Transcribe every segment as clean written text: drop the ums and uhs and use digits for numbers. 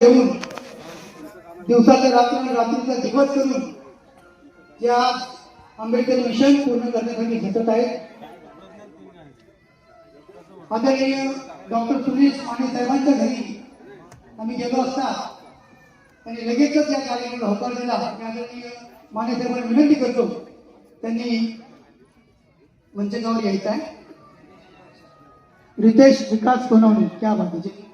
घेऊन दिवसाचा रात्र रात्रीचा दिवस करून या आंबेडकर मिशन पूर्ण करण्यासाठी झटत आहेत. आदरणीय डॉक्टर सुरेश माने साहेबांच्या घरी आम्ही गेलो असता त्यांनी लगेचच या कार्यक्रमाला होकार दिला. आदरणीय माने साहेबांना विनंती करतो त्यांनी मंचकावर यायचं आहे. रितेश विकास सोनवणे क्या बात है.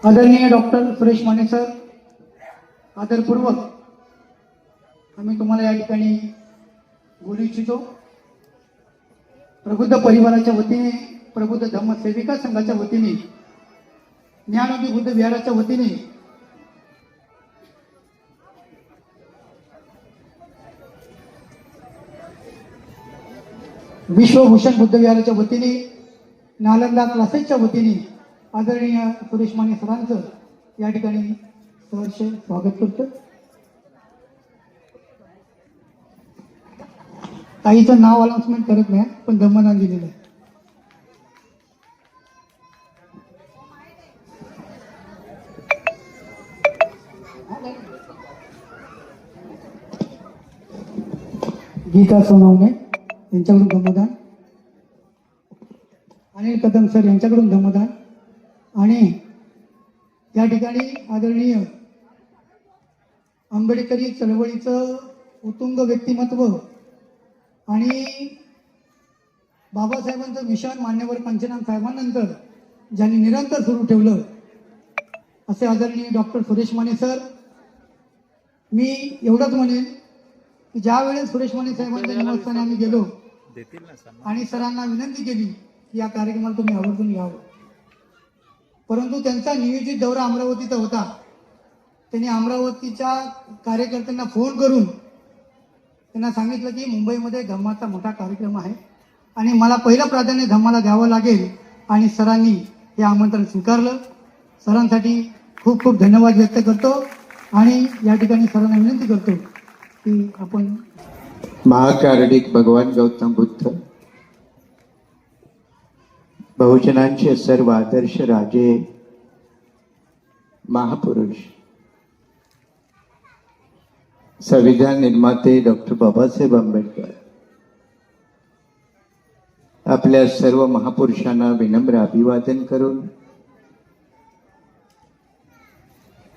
आदरणीय डॉक्टर सुरेश माने सर, आदरपूर्वक आम्ही तुम्हाला या ठिकाणी बोलू इच्छितो. प्रबुद्ध परिवाराच्या वतीने, प्रबुद्ध धम्म सेविका संघाच्या वतीने, ज्ञानोदी बुद्ध विहाराच्या वतीने विश्वभूषण बुद्ध विहाराच्या वतीने, नालंदा क्लासेसच्या वतीने आदरणीय सुरेश माने सरांचं या ठिकाणी सहर्ष स्वागत करतो. ताईचं नाव अनाउन्समेंट करत नाही पण धम्मदान दिलेलं आहे. गीता सोनवणे यांच्याकडून धम्मदान, अनिल कदम सर यांच्याकडून धम्मदान आणि या ठिकाणी आदरणीय आंबेडकरी चळवळीचं उत्तुंग व्यक्तिमत्व आणि बाबासाहेबांचं मिशन मान्यवर पंचनाम साहेबांनंतर ज्यांनी निरंतर सुरू ठेवलं असे आदरणीय डॉक्टर सुरेश माने सर. मी एवढंच म्हणेन की ज्या वेळेस सुरेश माने साहेबांच्या निवासस्थानी आम्ही गेलो आणि सरांना विनंती केली की या कार्यक्रमाला तुम्ही आवर्जून यावं, परंतु त्यांचा नियोजित दौरा अमरावतीचा होता. त्यांनी अमरावतीच्या कार्यकर्त्यांना फोन करून त्यांना सांगितलं की मुंबईमध्ये धम्माचा मोठा कार्यक्रम आहे आणि मला पहिलं प्राधान्य धम्माला द्यावं लागेल आणि सरांनी हे आमंत्रण स्वीकारलं. सरांसाठी खूप खूप धन्यवाद व्यक्त करतो आणि या ठिकाणी सरांना विनंती करतो की आपण महाकारुणिक भगवान गौतम बुद्ध, बहुजनांचे सर्व आदर्श राजे, महापुरुष, संविधान निर्माते डॉक्टर बाबासाहेब आंबेडकर आपल्या सर्व महापुरुषांना विनम्र अभिवादन करून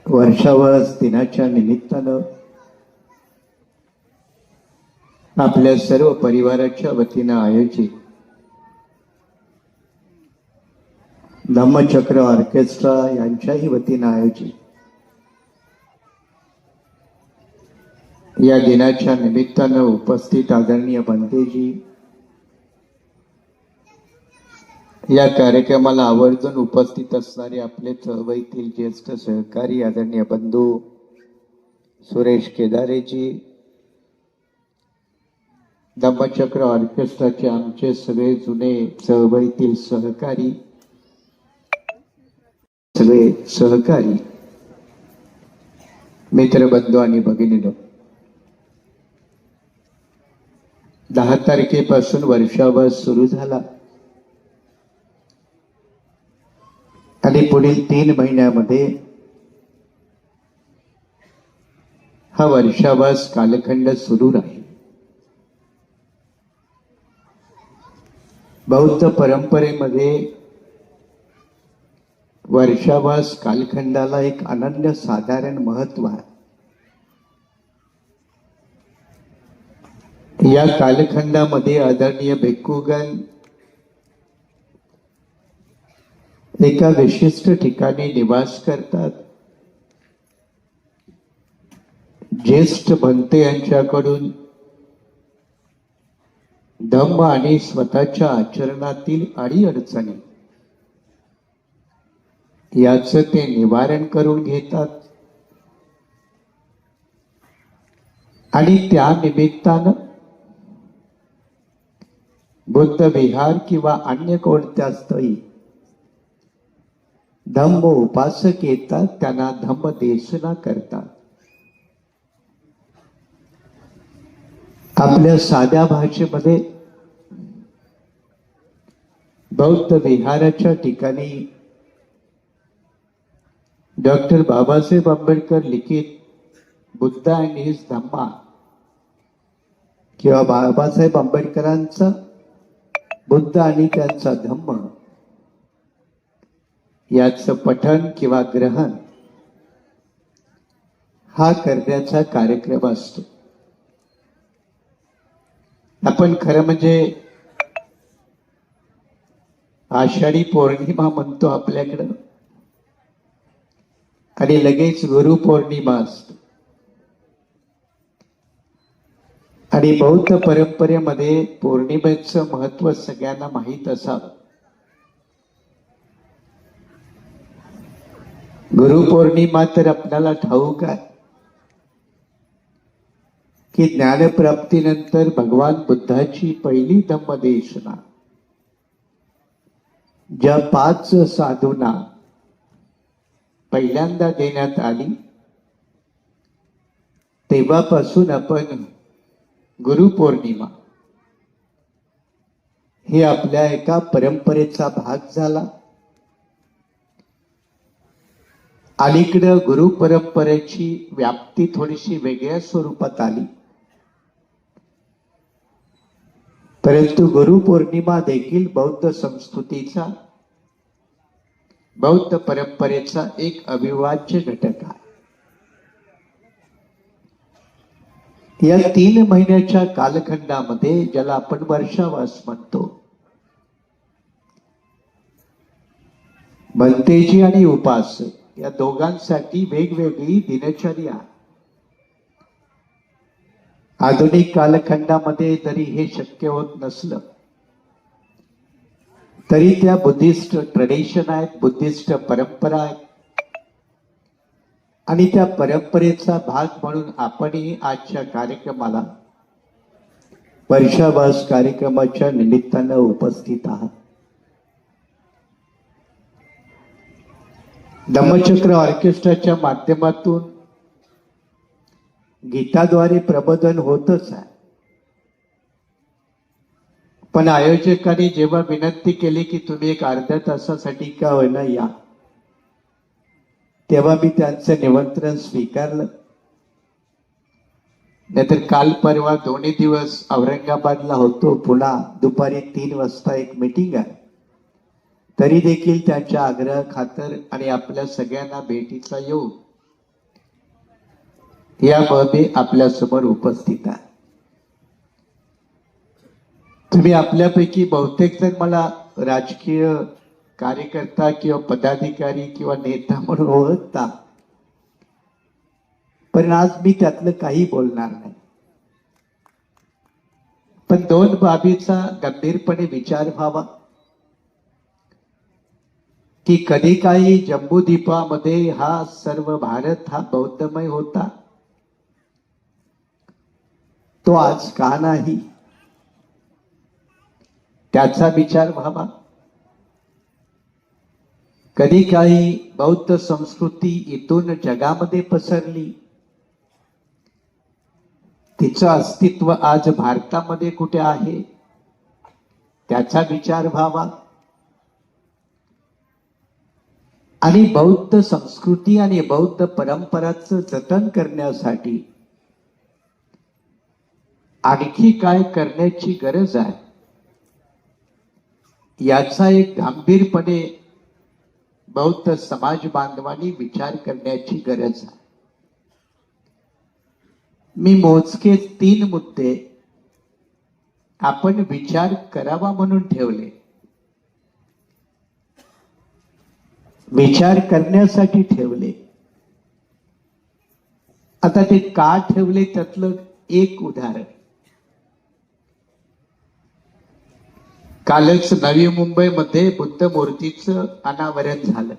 वर्षावस दिनाच्या निमित्तानं आपल्या सर्व परिवाराच्या वतीनं आयोजित धम्मचक्र ऑर्केस्ट्रा यांच्याही वतीनं आयोजित या दिनाच्या निमित्तानं उपस्थित आदरणीय बंदेजी, या कार्यक्रमाला आवर्जून उपस्थित असणारे आपले चळवळीतील ज्येष्ठ सहकारी आदरणीय बंधू सुरेश केदारेजी, धम्मचक्र ऑर्केस्ट्राचे आमचे सगळे जुने चळवळीतील सहकारी, सगळे सहकारी मित्रबंधू आणि भगिनीनो, 10 तारखेपासून वर्षावर सुरू झाला आणि पुढील 3 महिन्यामध्ये हा वर्षावास कालखंड सुरू राहील. बौद्ध परंपरेमध्ये वर्षावास कालखंडाला एक अनन्यसाधारण महत्व आहे. या कालखंडामध्ये आदरणीय भिक्खूगण एका विशिष्ट ठिकाणी निवास करतात. ज्येष्ठ भंते यांच्याकडून धम्म आणि स्वतःच्या आचरणातील अडीअडचणी याचं ते निवारण करून घेतात आणि त्या निमित्तानं बुद्ध विहार किंवा अन्य कोणत्या स्थळी धम्म उपासक येतात, त्यांना धम्म देशना करतात. आपल्या साध्या भाषेमध्ये बौद्ध विहाराच्या ठिकाणी डॉक्टर बाबासाहेब आंबेडकर लिखित बुद्ध अँड हिज धम्मा किंवा बाबासाहेब आंबेडकरांचा बुद्ध आणि त्यांचा धम्म याचं पठण किंवा ग्रहण हा करण्याचा कार्यक्रम असतो. आपण खरं म्हणजे आषाढी पौर्णिमा म्हणतो आपल्याकडं आणि लगेच गुरु पौर्णिमा असते. आणि बौद्ध परंपरेमध्ये पौर्णिमेचं महत्व सगळ्यांना माहीत असावं. गुरुपौर्णिमा तर आपल्याला ठाऊक आहे की ज्ञानप्राप्तीनंतर भगवान बुद्धाची पहिली धम्मदेशना ज्या 5 साधूंना पहिल्यांदा देण्यात आली तेव्हापासून आपण गुरुपौर्णिमा हे आपल्या एका परंपरेचा भाग झाला. अलीकडं गुरु परंपरेची व्याप्ती थोडीशी वेगळ्या स्वरूपात आली, परंतु गुरुपौर्णिमा देखील बौद्ध संस्कृतीचा बौद्ध परंपरेचा एक अविभाज्य घटक आहे. या 3 महिन्याच्या कालखंडामध्ये ज्याला आपण वर्षावास म्हणतो, भंतेजी आणि उपासक या दोघांसाठी वेगवेगळी दिनचर्या. आधुनिक कालखंडामध्ये जरी हे शक्य होत नसलं तरी त्या बुद्धिस्ट ट्रेडिशन आहेत, बुद्धिस्ट परंपरा आहेत आणि त्या परंपरेचा भाग म्हणून आपणही आजच्या कार्यक्रमाला वर्षावास कार्यक्रमाच्या निमित्तानं उपस्थित आहात. धम्मचक्र ऑर्केस्ट्राच्या माध्यमातून गीताद्वारे प्रबोधन होतच आहे, पण आयोजकांनी जेव्हा विनंती केली की तुम्ही एक अर्ध्या तासासाठी का होईना या, तेव्हा मी त्यांचं निमंत्रण स्वीकारलं. नाहीतर काल परवा 2 दिवस औरंगाबादला होतो, पुन्हा दुपारी 3 वाजता एक मीटिंग आहे, तरी देखील त्यांच्या आग्रह खातर आणि आपल्या सगळ्यांना भेटीचा येऊन याबाबी आपल्या समोर उपस्थित आहे. तुम्ही आपल्यापैकी बहुतेक जण मला राजकीय कार्यकर्ता किंवा पदाधिकारी किंवा नेता म्हणून ओळखता, पण आज मी त्यातलं काही बोलणार नाही. पण 2 बाबीचा गंभीरपणे विचार व्हावा की कधी काही जम्बूद्वीपामध्ये हा सर्व भारत हा बौद्धमय होता, तो आज का नाही, त्याचा विचार व्हावा. कधी काही बौद्ध संस्कृती इथून जगामध्ये पसरली, तिचं अस्तित्व आज भारतामध्ये कुठे आहे, त्याचा विचार व्हावा. आणि बौद्ध संस्कृती आणि बौद्ध परंपराचं जतन करण्यासाठी आणखी काय करण्याची गरज आहे, याचा एक गंभीरपणे बौद्ध समाज बांधवांनी विचार करण्याची गरज आहे. मी मोजके 3 मुद्दे आपण विचार करावा म्हणून ठेवले, विचार करण्यासाठी ठेवले. आता ते का ठेवले त्यातलं एक उदाहरण. कालच नवी मुंबईमध्ये बुद्ध मूर्तीचं अनावरण झालं,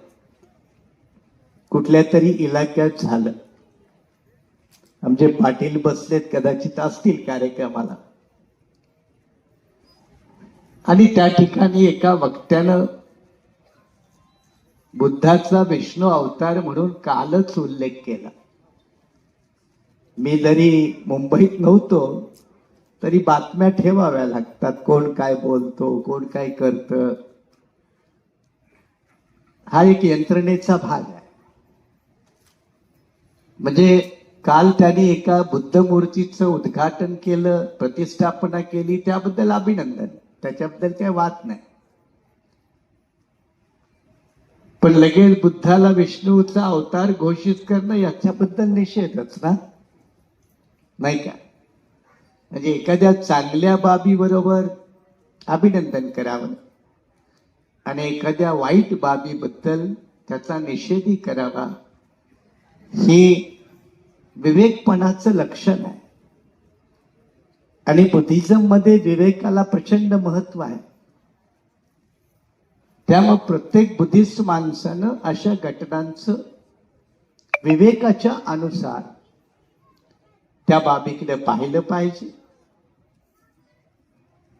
कुठल्या तरी इलाक्यात झालं. आमचे पाटील बसलेत, कदाचित असतील कार्यक्रमाला. आणि त्या ठिकाणी एका वक्त्यानं बुद्धाचा विष्णू अवतार म्हणून कालच उल्लेख केला. मी जरी मुंबईत नव्हतो तरी बातम्या ठेवाव्या लागतात, कोण काय बोलतो, कोण काय करतं, हा एक यंत्रणेचा भाग आहे. म्हणजे काल त्यांनी एका बुद्ध मूर्तीचं उद्घाटन केलं, प्रतिष्ठापना केली, त्याबद्दल अभिनंदन, त्याच्याबद्दल काही वाद नाही. पण लगेच बुद्धाला विष्णूचा अवतार घोषित करणं याच्याबद्दल निषेधच ना, नाही का? म्हणजे एखाद्या चांगल्या बाबीबरोबर अभिनंदन करावं आणि एखाद्या वाईट बाबीबद्दल त्याचा निषेधही करावा, हे विवेकपणाचं लक्षण आहे. आणि बुद्धिझम मध्ये विवेकाला प्रचंड महत्व आहे. त्यामुळे प्रत्येक बुद्धिस्ट माणसानं अशा घटनांचं विवेकाच्या अनुसार त्या बाबीकडे पाहिलं पाहिजे.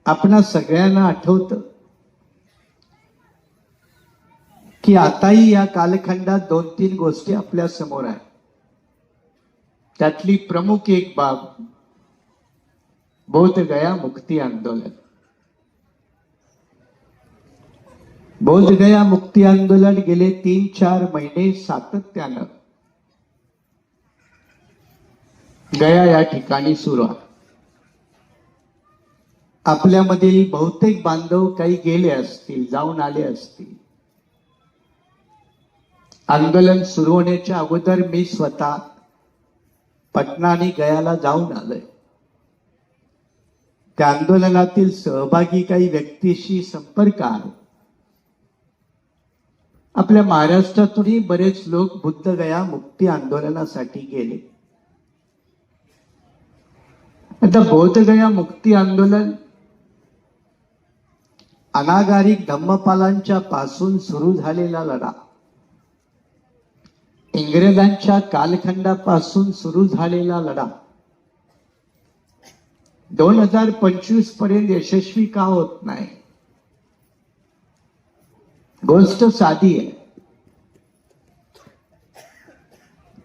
आपणा सगळ्यांना आठवतं की आताही या कालखंडात 2-3 गोष्टी आपल्या समोर आहेत. त्यातली प्रमुख एक बाब बोधगया मुक्ती आंदोलन. बोधगया मुक्ती आंदोलन गेले 3-4 महिने सातत्यानं गया या ठिकाणी सुरू आहे. आपल्यामधील बहुतेक बांधव काही गेले असतील, जाऊन आले असतील. आंदोलन सुरू होण्याच्या अगोदर मी स्वतः पटना आणि गयाला जाऊन आलोय. त्या आंदोलनातील सहभागी काही व्यक्तीशी संपर्क आहे. आपल्या महाराष्ट्रातूनही बरेच लोक बुद्धगया मुक्ती आंदोलनासाठी गेले. आता बोधगया मुक्ती आंदोलन अनागारिक धम्मपालांच्या पासून सुरू झालेला लढा, इंग्रजांच्या कालखंडापासून सुरू झालेला लढा 2025 पर्यंत यशस्वी का होत नाही? गोष्ट साधी आहे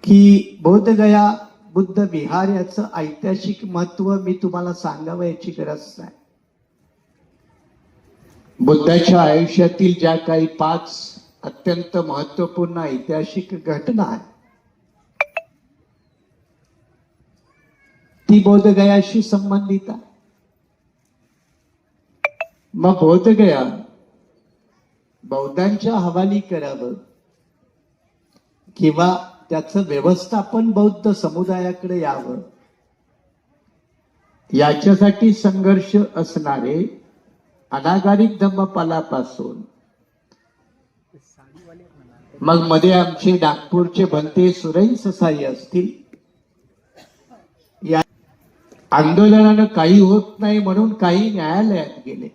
की बोधगया बुद्ध विहार याचं ऐतिहासिक महत्व मी तुम्हाला सांगावं याची गरज नाही. बुद्धाच्या आयुष्यातील ज्या काही 5 अत्यंत महत्वपूर्ण ऐतिहासिक घटना आहे, ती बोधगयाशी संबंधित आहे. मग बोधगया बौद्धांच्या हवाली करावं किंवा त्याचं व्यवस्थापन बौद्ध समुदायाकडे यावं, याच्यासाठी संघर्ष असणारे अनागारिक धम्मपालापासून मग मध्ये आमचे नागपूरचे भंते सुरई ससाई असतील, या आंदोलनानं काही होत नाही म्हणून काही न्यायालयात गेले.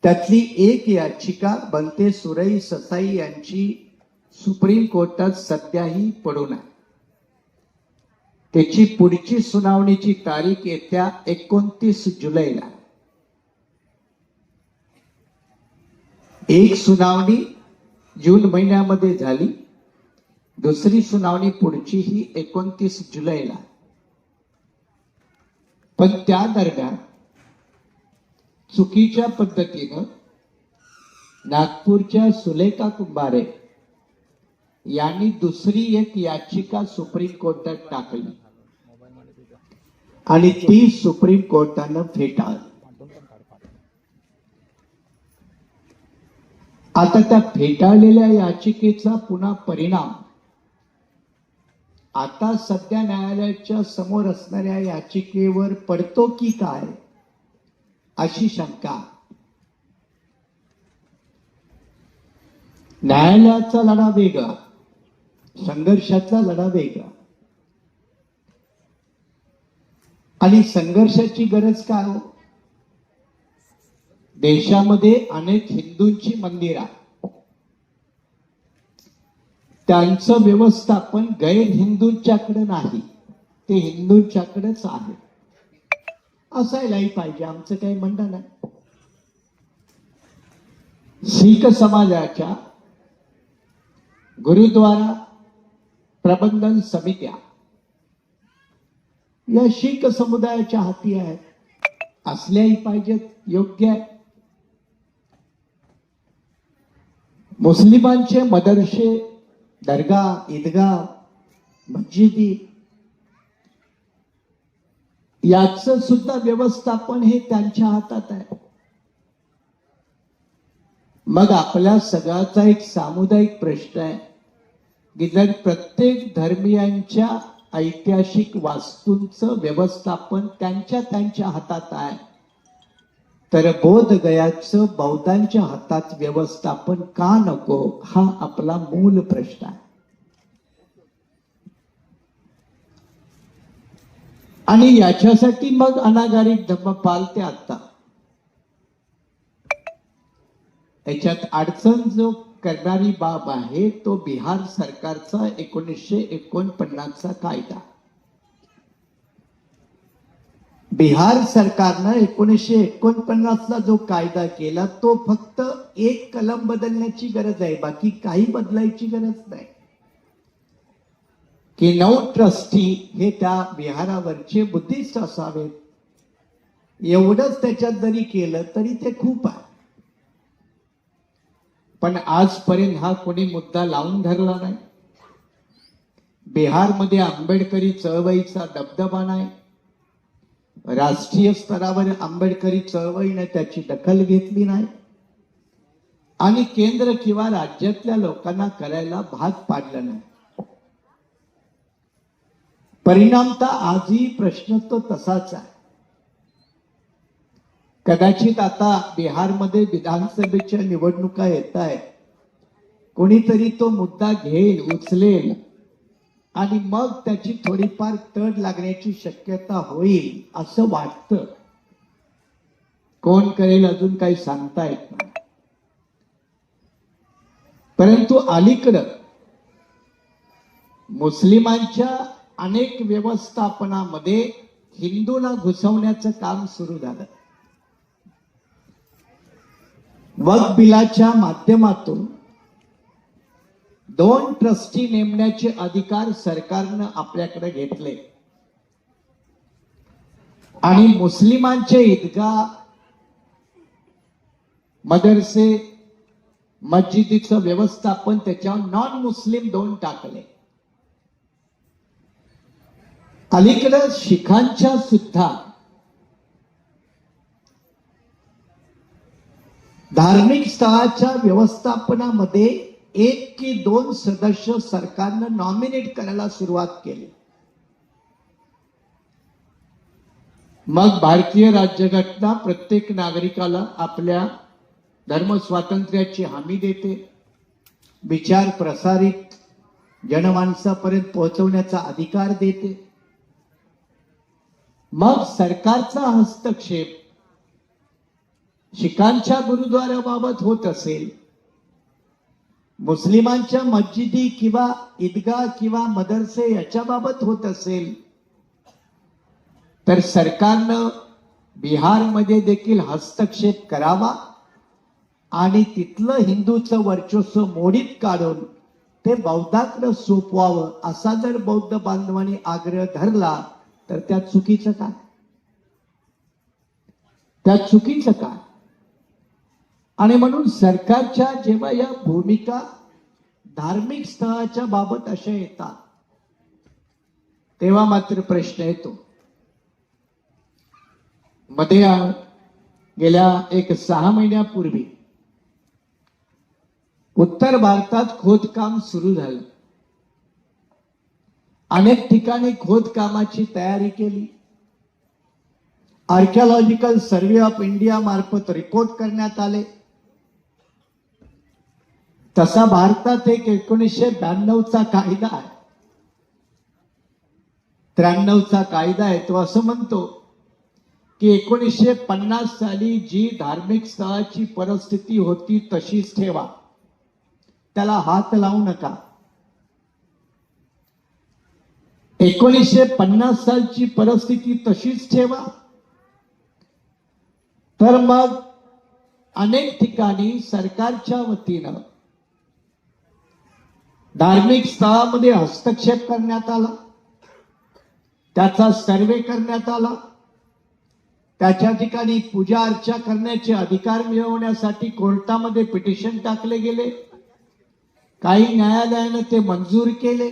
त्यातली एक याचिका भंते सुरई ससाई यांची सुप्रीम कोर्टात सध्याही पडून आहे. त्याची पुढची सुनावणीची तारीख येत्या 29 जुलैला. एक सुनावणी जून महिन्यामध्ये झाली, दुसरी सुनावणी पुढची ही 29 जुलैला. पण त्या दरम्यान चुकीच्या पद्धतीनं नागपूरच्या सुलेखा कुंभारे यांनी दुसरी एक याचिका सुप्रीम कोर्टात टाकली आणि ती सुप्रीम कोर्टानं फेटाळली. आता त्या फेटाळलेल्या याचिकेचा पुन्हा परिणाम आता सध्या न्यायालयाच्या समोर असणाऱ्या याचिकेवर पडतो की काय अशी शंका. न्यायालयाचा लढा वेगळा, संघर्षाचा लढा वेगळा. आणि संघर्षाची गरज काय हो? देशामध्ये अनेक हिंदूंची मंदिर आहे, त्यांचं व्यवस्थापन गैर हिंदूंच्याकडे नाही, ते हिंदूंच्याकडेच आहे. असायलाही पाहिजे, आमचं काही म्हणणं नाही. शीख समाजाच्या गुरुद्वारा प्रबंधन समित्या या शीख समुदायाच्या हाती आहेत, असल्याही पाहिजेत, योग्य आहे. मुस्लिमांचे मदरसे, दर्गा, ईदगाह, मस्जिदी याचं सुद्धा व्यवस्थापन हे त्यांच्या हातात आहे. मग आपल्या सगळ्याचा एक सामुदायिक प्रश्न आहे की जर प्रत्येक धर्मियांच्या ऐतिहासिक वास्तूंचं व्यवस्थापन त्यांच्या हातात आहे, तर बोध गयाचं बौद्धांच्या हातात व्यवस्थापन का नको, हा आपला मूल प्रश्न आहे. आणि याच्यासाठी मग अनागारिक धम्मपाल ते आता याच्यात अडचण जो करणारी बाब आहे तो बिहार सरकारचा 1949चा कायदा. बिहार सरकारनं 1949ला जो कायदा केला तो फक्त एक कलम बदलण्याची गरज आहे, बाकी काही बदलायची गरज नाही. की 9 ट्रस्टी हे त्या बिहारावरचे बुद्धिस्ट असावेत, एवढंच त्याच्यात जरी केलं तरी ते खूप आहे. पण आजपर्यंत हा कोणी मुद्दा लावून धरला नाही. बिहारमध्ये आंबेडकरी चळवळीचा दबदबा नाही. राष्ट्रीय स्तरावर आंबेडकरी चळवळीने त्याची दखल घेतली नाही आणि केंद्र किंवा राज्यातल्या लोकांना करायला भाग पाडलं नाही. परिणामतः आजही प्रश्न तो तसाच आहे. कदाचित आता बिहारमध्ये विधानसभेच्या निवडणुका येत आहेत, कोणीतरी तो मुद्दा घेईल, उचलेल आणि मग त्याची थोडीफार तड लागण्याची शक्यता होईल असं वाटतं. कोण करेल अजून काही सांगता येत नाही. परंतु अलीकडं मुस्लिमांच्या अनेक व्यवस्थापनामध्ये हिंदूला घुसवण्याचं काम सुरू झालं. वक्फ बिलाच्या माध्यमातून 2 ट्रस्टी नेमण्याचे अधिकार सरकारनं आपल्याकडे घेतले आणि मुस्लिमांचे ईदगाह, मदरसे, मस्जिदीचं व्यवस्थापन त्याच्यावर नॉन मुस्लिम 2 टाकले. अलीकडे शिखांच्या सुद्धा धार्मिक स्थळाच्या व्यवस्थापनामध्ये 1 की 2 सदस्य सरकारनं नॉमिनेट करायला सुरुवात केली. मग भारतीय राज्यघटना प्रत्येक नागरिकाला आपल्या धर्म स्वातंत्र्याची हमी देते, विचार प्रसारित जनमानसापर्यंत पोहोचवण्याचा अधिकार देते. मग सरकारचा हस्तक्षेप शिखांच्या गुरुद्वाराबाबत होत असेल, मुस्लिमांच्या मस्जिदी किंवा ईदगाह किंवा मदरसे याच्याबाबत होत असेल, तर सरकारनं बिहारमध्ये देखील हस्तक्षेप करावा आणि तिथलं हिंदूचं वर्चस्व मोडीत काढून ते बौद्धाकडे सोपवावं असा जर बौद्ध बांधवांनी आग्रह धरला तर त्यात चुकीचं काय? त्यात चुकीचं काय? आणि म्हणून सरकारच्या जेव्हा या भूमिका धार्मिक स्थळाच्या बाबत अशा येतात तेव्हा मात्र प्रश्न येतो. मध्ये गेल्या 6 महिन्यापूर्वी उत्तर भारतात खोदकाम सुरू झालं. अनेक ठिकाणी खोदकामाची तयारी केली. आर्किओलॉजिकल सर्व्हे ऑफ इंडिया मार्फत रिपोर्ट करण्यात आले. तसा भारतात एक 1992चा कायदा आहे, 93चा कायदा आहे. तो असं म्हणतो की 1950 साली जी धार्मिक स्थळाची परिस्थिती होती तशीच ठेवा, त्याला हात लावू नका. 1950 सालची परिस्थिती तशीच ठेवा. तर मग अनेक ठिकाणी सरकारच्या वतीनं धार्मिक स्थळामध्ये हस्तक्षेप करण्यात आला, त्याचा सर्वे करण्यात आला, त्याच्या ठिकाणी पूजा अर्चा करण्याचे अधिकार मिळवण्यासाठी कोर्टामध्ये पिटिशन टाकले गेले काही न्यायालयानं ते मंजूर केले.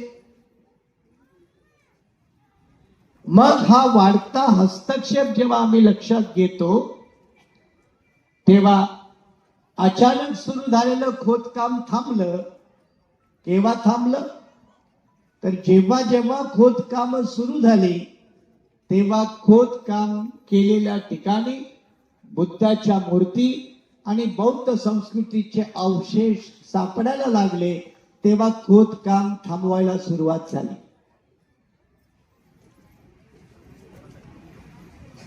मग हा वाढता हस्तक्षेप जेव्हा आम्ही लक्षात घेतो तेव्हा अचानक सुरू झालेलं खोदकाम थांबलं. केव्हा थांबलं? तर जेव्हा जेव्हा खोदकाम सुरू झाली तेव्हा खोदकाम केलेल्या ठिकाणी बुद्धाच्या मूर्ती आणि बौद्ध संस्कृतीचे अवशेष सापडायला लागले. तेव्हा खोदकाम थांबवायला सुरुवात झाली.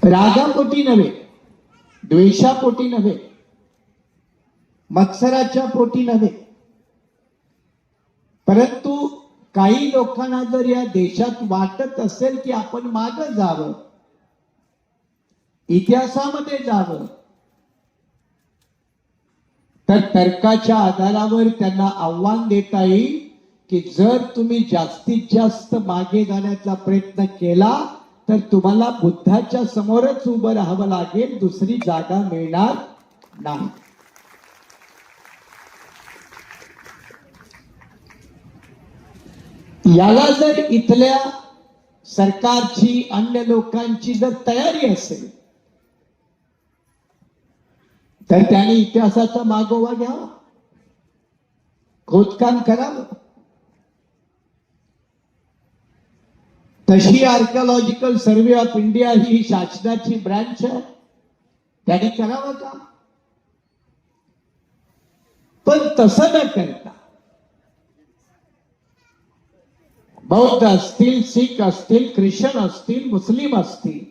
रागापोटी नव्हे, द्वेषापोटी नव्हे, मत्सराच्या पोटी नव्हे, परंतु काही लोकांना जर या देशात वाटत असेल की आपण मागे जावं, इतिहासामध्ये जावं, तर तर्काच्या आधारावर त्यांना आव्हान देता येईल की जर तुम्ही जास्तीत जास्त मागे जाण्याचा प्रयत्न केला तर तुम्हाला बुद्धाच्या समोरच उभं राहावं लागेल, दुसरी जागा मिळणार नाही. याला जर इथल्या सरकारची, अन्य लोकांची जर तयारी असेल तर त्याने इतिहासाचा मागोवा घ्यावा, खोदकाम करावं. तशी आर्किओलॉजिकल सर्व्हे ऑफ इंडिया ही शासनाची ब्रँच आहे, त्याने करावं का? पण तसं न करता बौद्ध असतील, शीख असतील, ख्रिश्चन असतील, मुस्लिम असतील,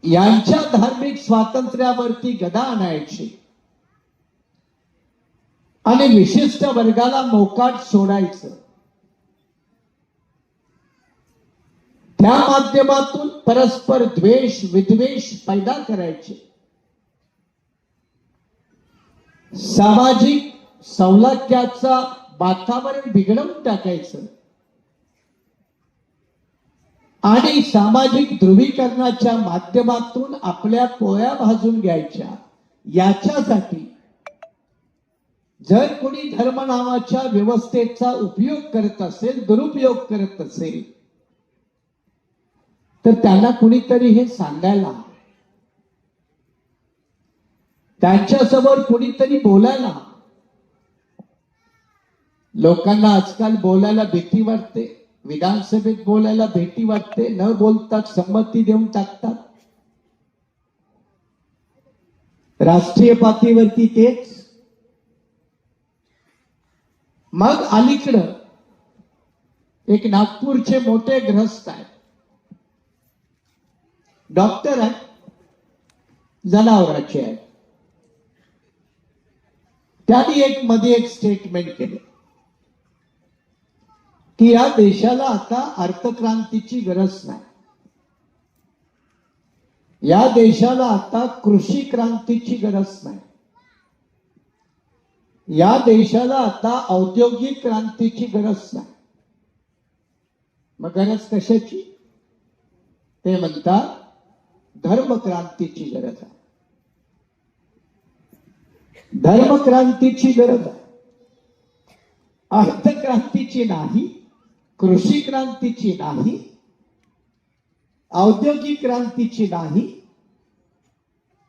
यांच्या धार्मिक स्वातंत्र्यावरती गदा आणायची आणि विशिष्ट वर्गाला मोकाट सोडायचं. त्या माध्यमातून परस्पर द्वेष, विद्वेष पैदा करायचे, सामाजिक सौलाक्याचा वातावरण बिघडवून टाकायचं आणि सामाजिक ध्रुवीकरणाच्या माध्यमातून आपल्या पोळ्या भाजून घ्यायच्या. याच्यासाठी जर कोणी धर्म नावाच्या व्यवस्थेचा उपयोग करत असेल, दुरुपयोग करत असेल, तर त्यांना कुणीतरी हे सांगायला, त्यांच्यासमोर कुणीतरी बोलायला. लोकांना आजकाल बोलायला भीती वाटते, विधानसभेत बोलायला भीती वाटते, न बोलतात संमती देऊन टाकतात. राष्ट्रीय पातळीवरती तेच. मग अलीकडं एक नागपूरचे मोठे ग्रस्त आहेत, डॉक्टर आहेत, जनावरांचे आहेत. त्यांनी मध्ये एक स्टेटमेंट केलं की या देशाला आता अर्थक्रांतीची गरज नाही, या देशाला आता कृषी क्रांतीची गरज नाही, या देशाला आता औद्योगिक क्रांतीची गरज नाही. मग गरज कशाची? ते म्हणतात धर्मक्रांतीची गरज आहे. धर्मक्रांतीची गरज आहे, अर्थक्रांतीची नाही, कृषी क्रांतीची नाही, औद्योगिक क्रांतीची नाही.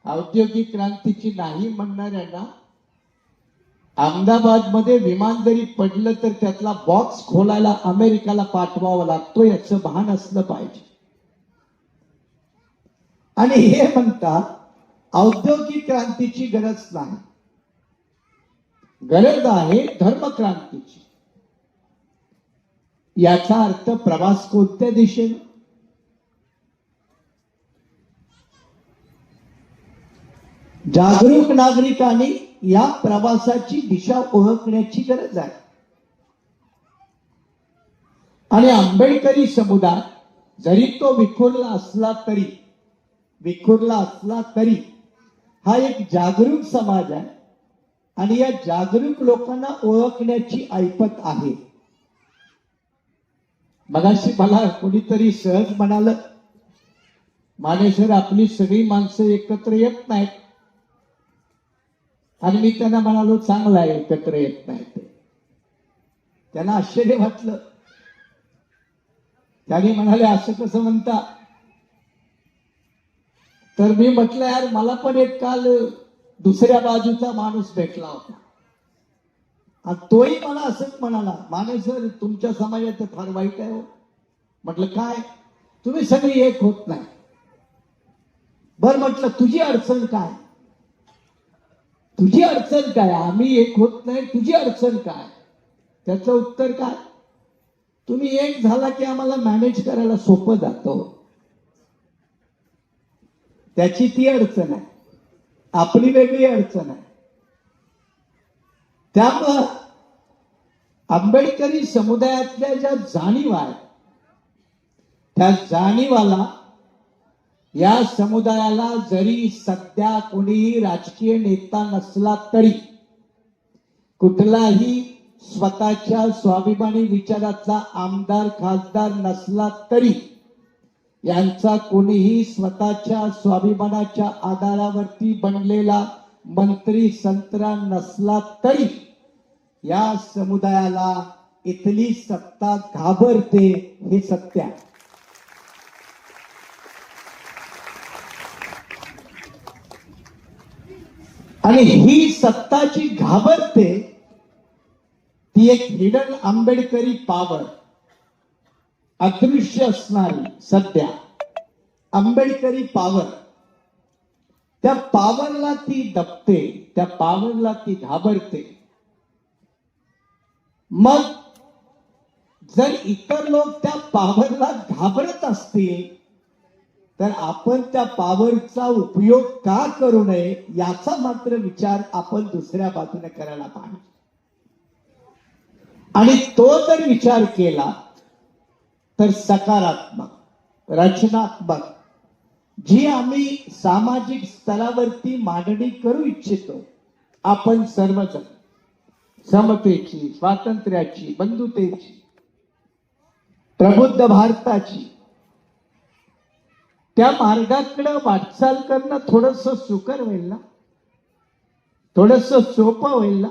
औद्योगिक क्रांतीची नाही म्हणणाऱ्यांना अहमदाबादमध्ये विमान जरी पडलं तर त्यातला बॉक्स खोलायला अमेरिकाला पाठवावा लागतो, याचं भान असलं पाहिजे. आणि हे म्हणतात औद्योगिक क्रांतीची गरज नाही, गरज आहे धर्मक्रांतीची. याचा अर्थ प्रवास कोणत्या दिशेने? जागरूक नागरिकांनी या प्रवासाची दिशा ओळखण्याची गरज आहे. आणि आंबेडकरी समुदाय जरी तो विखुरला असला तरी हा एक जागरूक समाज आहे आणि या जागरूक लोकांना ओळखण्याची ऐपत आहे. मगाशी मला कोणीतरी सहज म्हणाल, माने सर आपली सगळी माणसं एकत्र येत नाहीत. आणि मी त्यांना म्हणालो चांगला आहे, एकत्र येत नाही ते. त्यांना आश्चर्य वाटलं. त्याने म्हणाले असं कसं म्हणता. तर मी म्हटलं यार मला पण एक काल दुसऱ्या बाजूचा माणूस भेटला होता आणि तोही मला असंच म्हणाला, माने सर तुमच्या समाजात फार वाईट आहे हो. म्हटलं काय, तुम्ही सगळी एक होत नाही. बर म्हटलं तुझी अडचण काय, तुझी अडचण काय, आम्ही एक होत नाही, तुझी अडचण काय. त्याचं उत्तर काय, तुम्ही एक झाला की आम्हाला मॅनेज करायला सोपं जातं. त्याची ती अडचण आहे, आपली वेगळी अडचण आहे. त्यामुळं आंबेडकरी समुदायातल्या ज्या जाणीवा आहेत त्या जाणीवाला या समुदायाला जरी सध्या कोणीही राजकीय नेता नसला तरी, कुठलाही स्वतःच्या स्वाभिमानी विचाराचा आमदार खासदार नसला तरी, यांचा कोणीही स्वतःच्या स्वाभिमानाच्या आधारावरती बनलेला मंत्री संत्रा नसला तरी या समुदायाला इथली सत्ता घाबरते, हे सत्य आहे. आणि ही सत्ता जी घाबरते ती एक हिडन आंबेडकरी पॉवर, अदृश्य असणारी सध्या आंबेडकरी पॉवर, त्या पॉवरला ती दबते, त्या पॉवरला ती घाबरते. मग जर इतर लोक त्या पॉवरला घाबरत असतील तर आपण त्या पॉवरचा उपयोग का करू नये याचा मात्र विचार आपण दुसऱ्या बाजूने करायला पाहिजे. आणि तो जर विचार केला तर सकारात्मक रचनात्मक जी आम्ही सामाजिक स्तरावरती मांडणी करू इच्छितो, आपण सर्वजण समतेची, स्वातंत्र्याची, बंधुतेची, प्रबुद्ध भारताची, त्या मार्गाकडे वाटचाल करणं थोडस सुकर होईल ना, थोडस सोपं होईल ना.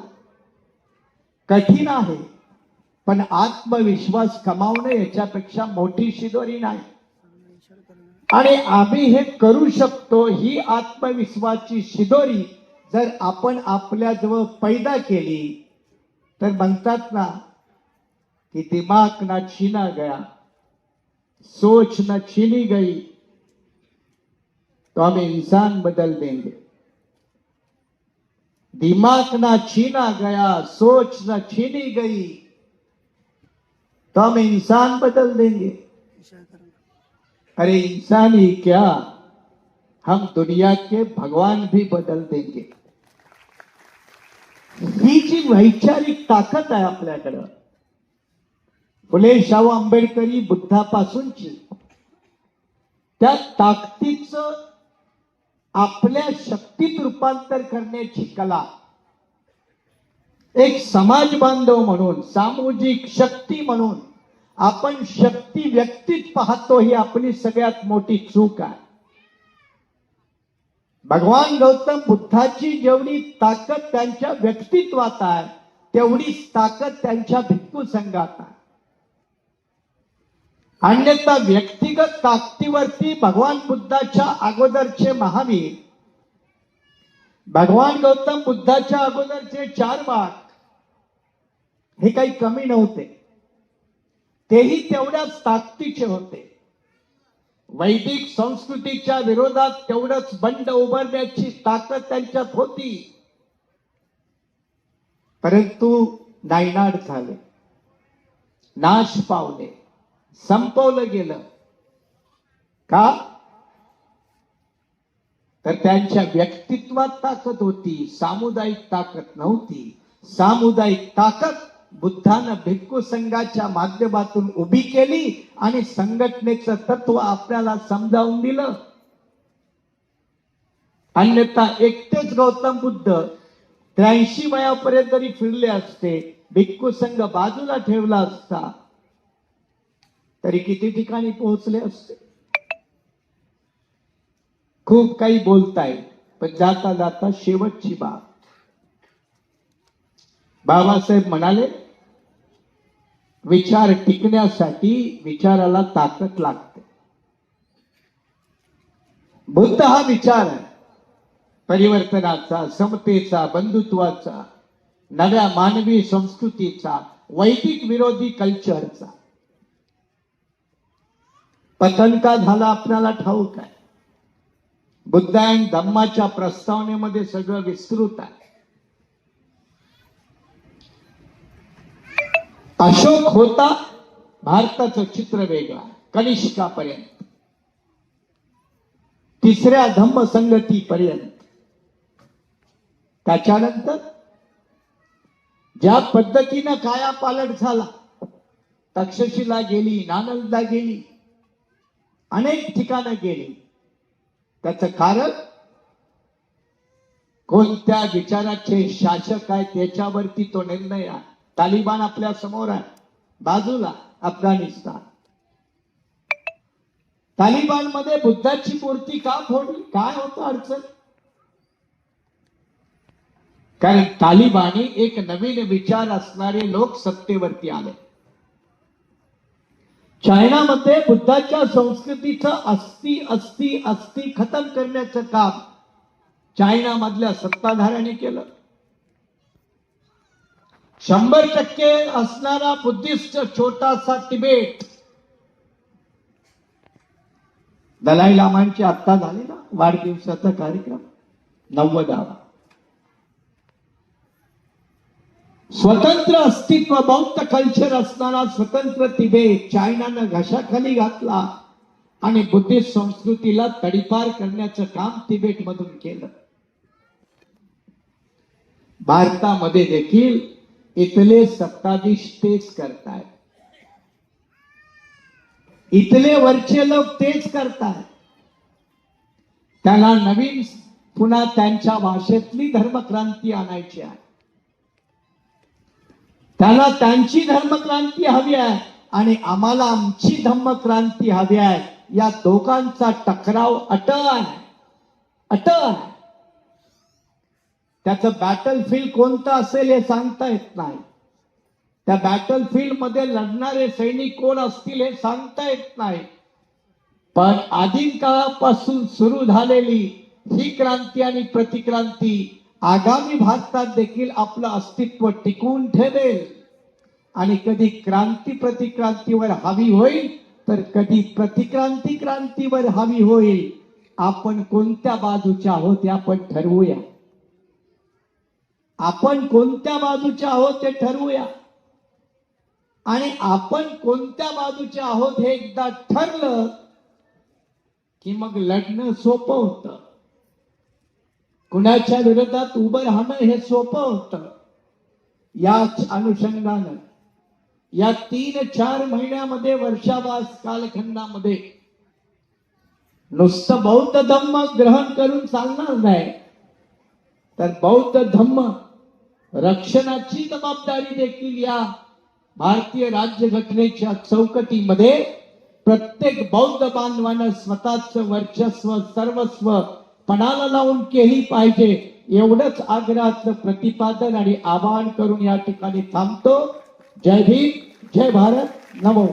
कठीण आहे, पण आत्मविश्वास कमावणं याच्यापेक्षा मोठी शिदोरी नाही. आणि आम्ही हे करू शकतो. ही आत्मविश्वासाची शिदोरी जर आपण आपल्याजवळ पैदा केली तर म्हणतात ना कि दिमाग ना छीना गया, सोच न छीनी गई, तो हम इंसान बदल देंगे. दिमाग ना छीना गया, सोच न छीनी गई, तो हम इंसान बदल देंगे. अरे इंसान ही क्या, हम दुनिया के भगवान भी बदल देंगे. ही जी वैचारिक ताकद आहे आपल्याकडं, फुले शाहू आंबेडकरी बुद्धापासूनची, त्या ताकदीचं आपल्या शक्तीत रूपांतर करण्याची कला एक समाज बांधव म्हणून, सामाजिक शक्ती म्हणून आपण शक्ती व्यक्तीत पाहतो, ही आपली सगळ्यात मोठी चूक आहे. भगवान गौतम बुद्धाची जेवढी ताकद त्यांच्या व्यक्तित्वात आहे तेवढीच ताकद त्यांच्या भिक्खू संघात आहे. अन्यथा व्यक्तिगत ताकदीवरती भगवान बुद्धाच्या अगोदरचे महावीर, भगवान गौतम बुद्धाच्या अगोदरचे 4 बाग हे काही कमी नव्हते, तेही तेवढ्याच ताकदीचे होते. वैदिक संस्कृतीच्या विरोधात तेवढंच बंड उभारण्याची ताकद त्यांच्यात होती. परंतु नायनाट झाले, नाश पावले, संपवलं गेलं. का? तर त्यांच्या व्यक्तित्वात ताकद होती, सामुदायिक ताकद नव्हती. सामुदायिक ताकद बुद्धानं भिक्खू संघाच्या माध्यमातून उभी केली आणि संघटनेचं तत्व आपल्याला समजावून दिलं. अन्यथा एकटेच गौतम बुद्ध 83 वयापर्यंत जरी फिरले असते, भिक्खू संघ बाजूला ठेवला असता, तरी किती ठिकाणी पोहोचले असते. खूप काही बोलताय, पण जाता जाता शेवटची बाब, बाबासाहेब म्हणाले, विचार टिकण्यासाठी विचाराला ताकद लागते. बुद्ध हा विचार आहे परिवर्तनाचा, समतेचा, बंधुत्वाचा, नव्या मानवी संस्कृतीचा, वैदिक विरोधी कल्चरचा. पतन का झाला आपल्याला ठाऊक आहे. बुद्ध आणि धम्माच्या प्रस्तावनेमध्ये सगळं विस्तृत आहे. अशोक होता, भारताचं चित्र वेगळं आहे. कनिष्कापर्यंत, तिसऱ्या धम्म संगतीपर्यंत. त्याच्यानंतर ज्या पद्धतीनं कायापालट झाला, तक्षशिला गेली, नालंदा गेली, अनेक ठिकाणं गेली. त्याचं कारण कोणत्या विचाराचे शासक आहेत याच्यावरती तो निर्णय आहे. तालिबान आपल्या समोर आहे, बाजूला अफगाणिस्तान. तालिबान मध्ये बुद्धाची मूर्ती का फोडली? काय होतं अडचण? कारण तालिबानी एक नवीन विचार असणारे लोक सत्तेवरती आले. चायनामध्ये बुद्धाच्या संस्कृतीचं अस्ती अस्ती अस्ती खतम करण्याचं काम चायना मधल्या सत्ताधाऱ्यांनी केलं. 100% असणारा बुद्धिस्ट छोटासा तिबेट, दलाई लामांची आत्ता झाली ना वाढदिवसाचा कार्यक्रम 90वा. स्वतंत्र अस्तित्व, बौद्ध कल्चर असणारा स्वतंत्र तिबेट चायनानं घशाखाली घातला आणि बुद्धिस्ट संस्कृतीला तडीपार करण्याचं काम तिबेट मधून केलं. भारतामध्ये देखील इथले सत्ताधीश तेच करतायत. इथले वरचे लोक तेच करतायत. त्याला नवीन पुन्हा त्यांच्या भाषेतली धर्मक्रांती आणायची आहे. त्याला त्यांची धर्मक्रांती हवी आहे आणि आम्हाला आमची धर्मक्रांती हवी आहे. या दोघांचा टकराव अटळ आहे, अटळ आहे. त्याचं बॅटल फील्ड कोणतं असेल हे सांगता येत नाही. त्या बॅटल फील्ड मध्ये लढणारे सैनिक कोण असतील हे सांगता येत नाही. पण आदिम काळापासून सुरू झालेली ही क्रांती आणि प्रतिक्रांती आगामी भारतात देखील आपलं अस्तित्व टिकवून ठेवेल. आणि कधी क्रांती प्रतिक्रांतीवर हवी होईल तर कधी प्रतिक्रांती क्रांतीवर हवी होईल. आपण कोणत्या बाजूच्या आहोत हे आपण ठरवूया. आपण कोणत्या बाजूचे आहोत ते ठरवूया. आणि आपण कोणत्या बाजूचे आहोत हे एकदा ठरलं की मग लढणं सोपं होतं. कुणाच्या विरोधात उभं राहणं हे सोपं होतं. याच अनुषंगानं या 3-4 महिन्यामध्ये, वर्षावास कालखंडामध्ये नुसतं बौद्ध धम्म ग्रहण करून चालणार नाही, तर बौद्ध धम्म रक्षणाची जबाबदारी देखील या भारतीय राज्यघटनेच्या चौकटीमध्ये प्रत्येक बौद्ध बांधवानं स्वतःचं वर्चस्व, सर्वस्व पणाला लावून केली पाहिजे. एवढंच आग्रहाचं प्रतिपादन आणि आवाहन करून या ठिकाणी थांबतो. जय भीम, जय भारत, नमो.